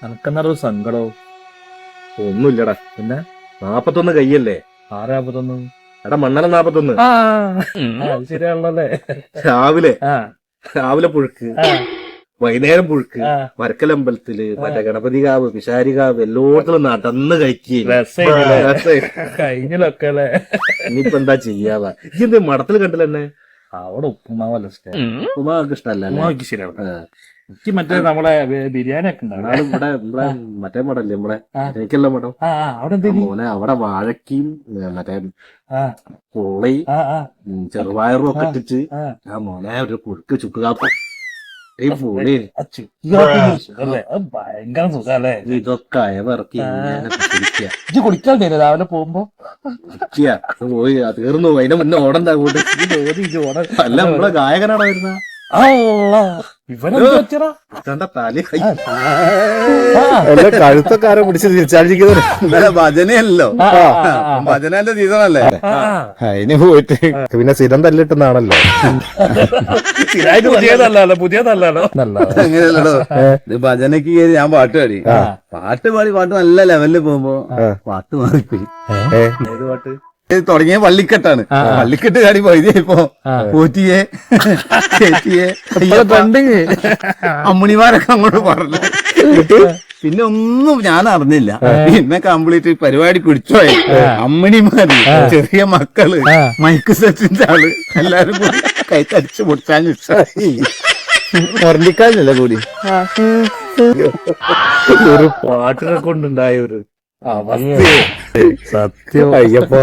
എനക്കെന്നൊരു സങ്കടവും ഒന്നുമില്ലടാ. പിന്നെ 41 കയ്യല്ലേ? 6:51. എടാ മണ്ണല 41. അത് ശരിയാണല്ലേ. രാവിലെ പുഴുക്ക്, വൈകുന്നേരം പുഴുക്ക്, വരക്കലമ്പലത്തില് മറ്റേ ഗണപതി കാവ്, പിശാരികാവ് എല്ലായിടത്തും നടന്ന് കഴിഞ്ഞിലൊക്കെ അല്ലേ. ഇനിയിപ്പോ എന്താ ചെയ്യാവാ? ഇത് മഠത്തിൽ കണ്ടില്ലെന്നെ. അവിടെ ഉപ്പുമാവല്ല ഉപ്പുമാവൊക്കെ ഇഷ്ടല്ല. ഉപ്പുമാവൊക്കെ ശരിയാണ്. എനിക്ക് മറ്റേ നമ്മളെ ബിരിയാണി ഒക്കെ ഉണ്ടാവും. ഇവിടെ മറ്റേ മടല്ലേ നമ്മളെ എനിക്കല്ല മഠം. അവിടെ മോനെ അവിടെ വാഴക്കും മറ്റേ പുള്ളി ചെറുപയറും ഒക്കെ ഇട്ടിട്ട് മോനെ ഒരു പുഴുക്ക് ചുക്കുകാപ്പ ഭയങ്കര സുഖല്ലേ. ഇതൊക്കെ അയവിറക്കി കുടിക്കാൻ തരും രാവിലെ പോകുമ്പോ. പോയി തീർന്നു. അതിന്റെ മുന്നേ ഓടണ്ട കൂട്ട്. അല്ല നമ്മളെ ഗായകനാണോ വരുന്ന കഴുത്തൊക്കെ ആരോ പിടിച്ച് തിരിച്ചാടിക്കുന്നത് ഭജനയല്ലോ. ഭജനന്റെ സീസണല്ലേ. അതിന് പോയിട്ട് പിന്നെ സ്ഥിരം തല്ലിട്ടുന്നാണല്ലോ. പുതിയതല്ലോ. അങ്ങനെയല്ലോ. ഭജനക്ക് കയറി ഞാൻ പാട്ട് പാടി പാട്ട് നല്ല ലെവലിൽ പോകുമ്പോ പാട്ട് മാറിപ്പോയി. ഏത് പാട്ട്? തുടങ്ങിയ പള്ളിക്കെട്ടാണ്. പള്ളിക്കെട്ട് കാടി പോയത് ഇപ്പൊ പോറ്റിയെ അമ്മിണിമാരൊക്കെ അങ്ങോട്ട് പറഞ്ഞു. പിന്നെ ഒന്നും ഞാൻ അറിഞ്ഞില്ല. പിന്നെ കംപ്ലീറ്റ് പരിപാടി പിടിച്ചോയി. അമ്മിണിമാര്, ചെറിയ മക്കള്, മൈക്ക് സെറ്റിന്റെ ആള് എല്ലാരും കൂടി കൈത്തടിച്ച് പൊടിച്ചാൻ വർണ്ണിക്കാനില്ല കൂടി. ഒരു പാട്ടിനെ കൊണ്ടുണ്ടായ ഒരു സത്യം അയ്യപ്പോ